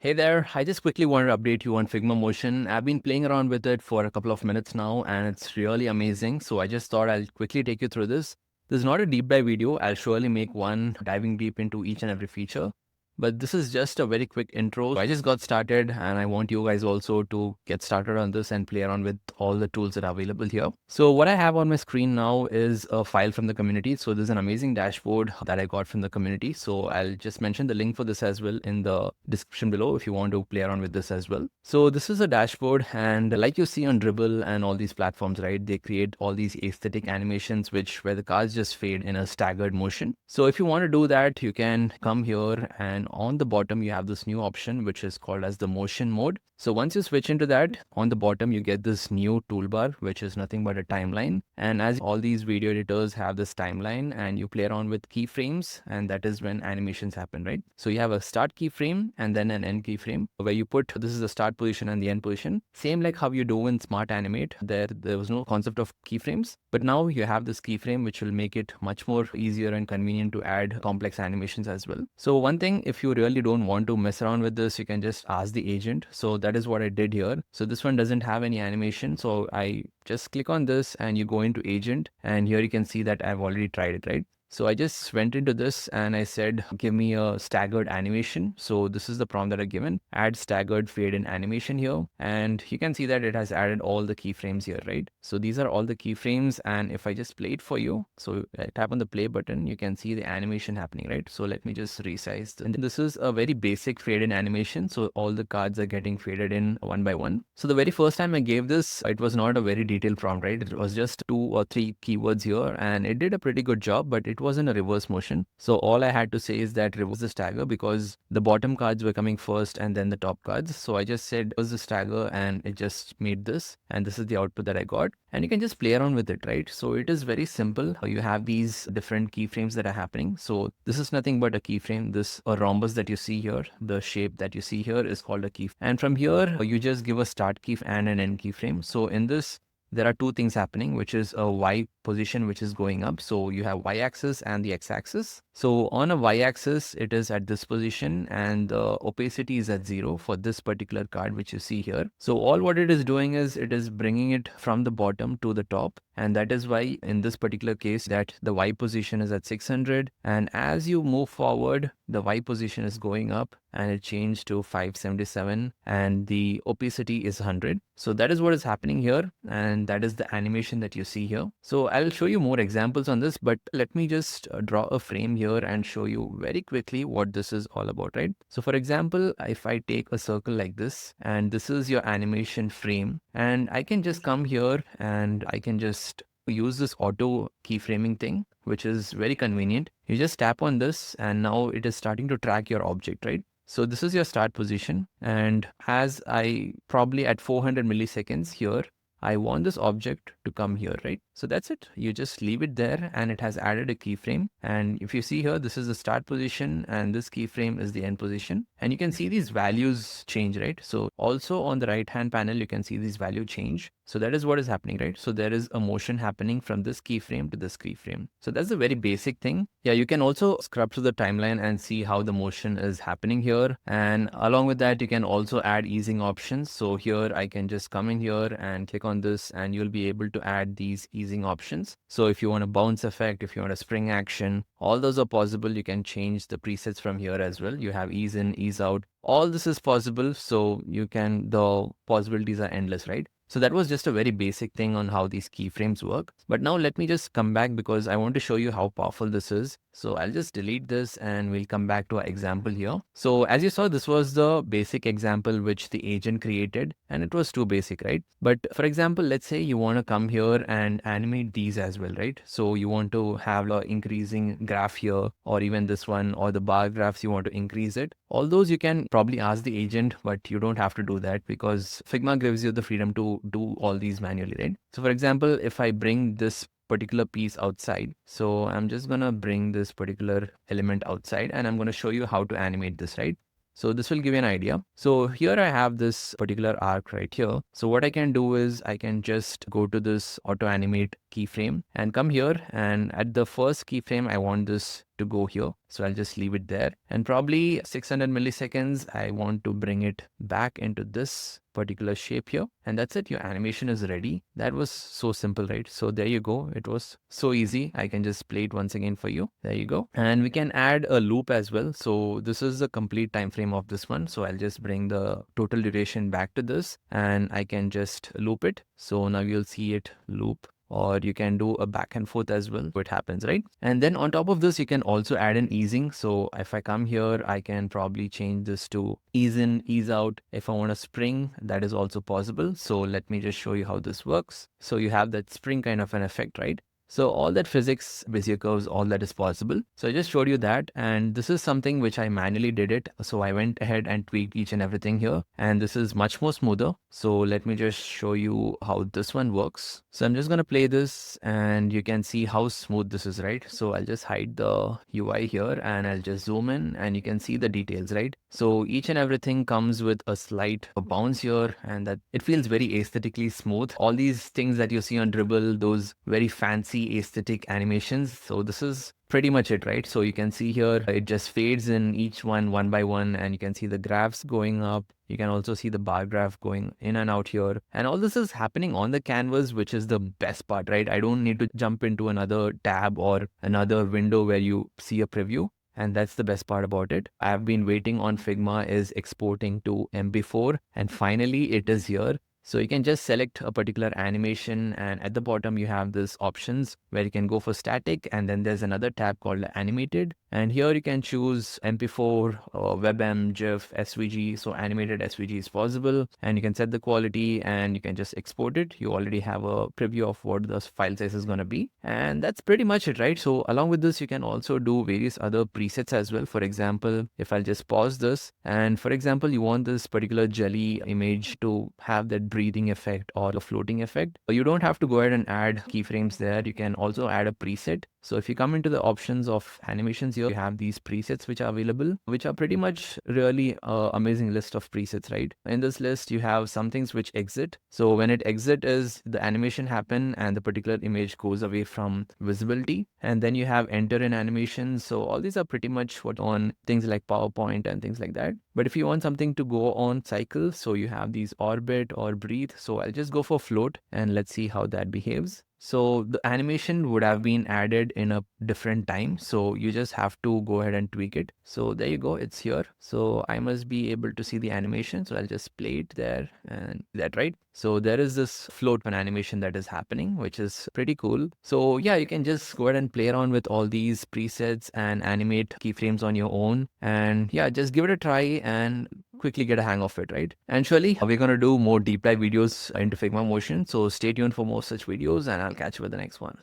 Hey there, I just quickly wanted to update you on Figma Motion. I've been playing around with it for a couple of minutes now and it's really amazing. So I just thought I'll quickly take you through this. This is not a deep dive video. I'll surely make one diving deep into each and every feature. But this is just a very quick intro. I just got started and I want you guys also to get started on this and play around with all the tools that are available here. So what I have on my screen now is a file from the community. So there's an amazing dashboard that I got from the community. So I'll just mention the link for this as well in the description below if you want to play around with this as well. So this is a dashboard, and like you see on Dribble and all these platforms, right, they create all these aesthetic animations where the cars just fade in a staggered motion. So if you want to do that, you can come here, and on the bottom you have this new option which is called as the motion mode. So once you switch into that, on the bottom you get this new toolbar which is nothing but a timeline. And as all these video editors have this timeline, and you play around with keyframes, and that is when animations happen, right? So you have a start keyframe and then an end keyframe where you put this is the start position and the end position. Same like how you do in Smart Animate. There was no concept of keyframes, but now you have this keyframe which will make it much more easier and convenient to add complex animations as well. So one thing, if you really don't want to mess around with this, you can just ask the agent. So that is what I did here. So this one doesn't have any animation, so I just click on this and you go into agent, and here you can see that I've already tried it, right? So I just went into this and I said, give me a staggered animation. So this is the prompt that I've given, add staggered fade in animation here. And you can see that it has added all the keyframes here, right? So these are all the keyframes. And if I just play it for you, so I tap on the play button, you can see the animation happening, right? So let me just resize this. And this is a very basic fade in animation. So all the cards are getting faded in one by one. So the very first time I gave this, it was not a very detailed prompt, right? It was just 2 or 3 keywords here, and it did a pretty good job, but it was in a reverse motion. So all I had to say is that reverse the stagger, because the bottom cards were coming first and then the top cards. So I just said reverse the stagger, and it just made this, and this is the output that I got. And you can just play around with it, right? So it is very simple. You have these different keyframes that are happening. So this is nothing but a keyframe. This a rhombus that you see here, the shape that you see here is called a keyframe. And from here, you just give a start key and an end keyframe. So in this, there are two things happening, which is a Y position which is going up. So you have Y axis and the X axis. So on a Y axis, it is at this position, and the opacity is at 0 for this particular card which you see here. So all what it is doing is it is bringing it from the bottom to the top. And that is why in this particular case that the Y position is at 600. And as you move forward, the Y position is going up and it changed to 577, and the opacity is 100. So that is what is happening here. And that is the animation that you see here. So I'll show you more examples on this, but let me just draw a frame here and show you very quickly what this is all about, right? So for example, if I take a circle like this, and this is your animation frame, and I can just come here and I can just use this auto keyframing thing, which is very convenient. You just tap on this and now it is starting to track your object, right? So this is your start position, and as I probably at 400 milliseconds here, I want this object to come here, right? So that's it. You just leave it there and it has added a keyframe. And if you see here, this is the start position and this keyframe is the end position. And you can see these values change, right? So also on the right hand panel, you can see these value change. So that is what is happening, right? So there is a motion happening from this keyframe to this keyframe. So that's a very basic thing. Yeah, you can also scrub through the timeline and see how the motion is happening here. And along with that, you can also add easing options. So here I can just come in here and click on this, and you'll be able to add these easing options. So if you want a bounce effect, if you want a spring action, all those are possible. You can change the presets from here as well. You have ease in, ease out. All this is possible. So the possibilities are endless, right? So that was just a very basic thing on how these keyframes work. But now let me just come back because I want to show you how powerful this is. So I'll just delete this and we'll come back to our example here. So as you saw, this was the basic example which the agent created, and it was too basic, right? But for example, let's say you want to come here and animate these as well, right? So you want to have an increasing graph here, or even this one, or the bar graphs, you want to increase it. All those you can probably ask the agent, but you don't have to do that because Figma gives you the freedom to do all these manually, right? So for example, if I bring this particular piece outside, so I'm just gonna bring this particular element outside and I'm gonna show you how to animate this, right? So this will give you an idea. So here I have this particular arc right here. So what I can do is I can just go to this auto animate keyframe and come here, and at the first keyframe I want this to go here, so I'll just leave it there, and probably 600 milliseconds I want to bring it back into this particular shape here, and that's it. Your animation is ready. That was so simple, right? So there you go. It was so easy. I can just play it once again for you. There you go. And we can add a loop as well. So this is the complete time frame of this one, so I'll just bring the total duration back to this, and I can just loop it. So now you'll see it loop, or you can do a back and forth as well. It happens, right? And then on top of this, you can also add an easing. So if I come here, I can probably change this to ease in, ease out. If I want a spring, that is also possible. So let me just show you how this works. So you have that spring kind of an effect, right? So all that physics, Bezier curves, all that is possible. So I just showed you that, and this is something which I manually did it. So I went ahead and tweaked each and everything here, and this is much more smoother. So let me just show you how this one works. So I'm just going to play this, and you can see how smooth this is, right? So I'll just hide the UI here, and I'll just zoom in, and you can see the details, right? So each and everything comes with a slight bounce here, and that it feels very aesthetically smooth. All these things that you see on Dribble, those very fancy aesthetic animations. So this is pretty much it, right? So you can see here, it just fades in each one by one, and you can see the graphs going up. You can also see the bar graph going in and out here. And all this is happening on the canvas, which is the best part, right? I don't need to jump into another tab or another window where you see a preview. And that's the best part about it. I've been waiting on Figma is exporting to MP4, and finally it is here. So you can just select a particular animation, and at the bottom you have this options where you can go for static, and then there's another tab called animated, and here you can choose MP4 or WebM, GIF, SVG. So animated SVG is possible, and you can set the quality and you can just export it. You already have a preview of what the file size is going to be, and that's pretty much it, right? So along with this, you can also do various other presets as well. For example, if I'll just pause this, and for example, you want this particular jelly image to have that breathing effect or a floating effect, you don't have to go ahead and add keyframes there. You can also add a preset. So if you come into the options of animations here, you have these presets which are available, which are pretty much really amazing list of presets, right? In this list, you have some things which exit. So when it exit is the animation happen and the particular image goes away from visibility. And then you have enter in animation. So all these are pretty much what on things like PowerPoint and things like that. But if you want something to go on cycle, so you have these orbit or breathe. So I'll just go for float, and let's see how that behaves. So the animation would have been added in a different time. So you just have to go ahead and tweak it. So there you go, it's here. So I must be able to see the animation. So I'll just play it there, and that, right? So there is this float on animation that is happening, which is pretty cool. So yeah, you can just go ahead and play around with all these presets and animate keyframes on your own. And yeah, just give it a try and quickly get a hang of it, right? And surely we're going to do more deep dive videos into Figma Motion. So stay tuned for more such videos, and I'll catch you with the next one.